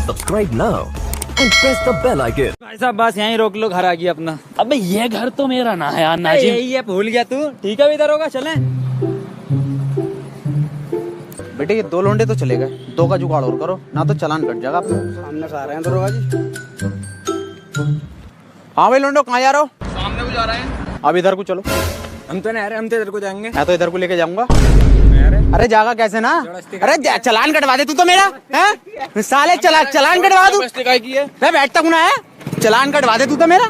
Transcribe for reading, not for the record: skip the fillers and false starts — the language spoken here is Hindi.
Subscribe now and press the bell icon. भाई साहब बस यहीं रोक लो, घर आ गया अपना। अबे ये घर तो मेरा ना है यार नाजिम। यही है, भूल गया तू। ठीक है, इधर होगा, चलें। बेटे ये 2 लोंडे तो चले गए, 2 का जुगाड़ और करो ना तो चालान कट जाएगा। सामने से आ रहे हैं दरोगा जी। हाँ भाई लोंडो, कहाँ जा रहे हो? सामने को जा रहे हैं। अब इधर को चलो। हम तो नहीं आ रहे, हम तो इधर को जाएंगे। मैं तो इधर को लेके जाऊंगा। अरे जागा कैसे ना? अरे चालान कटवा दे तू तो मेरा हैं? साले चालान कटवा दूं? मैं बैठता हूं ना है, चालान कटवा दे तू तो मेरा।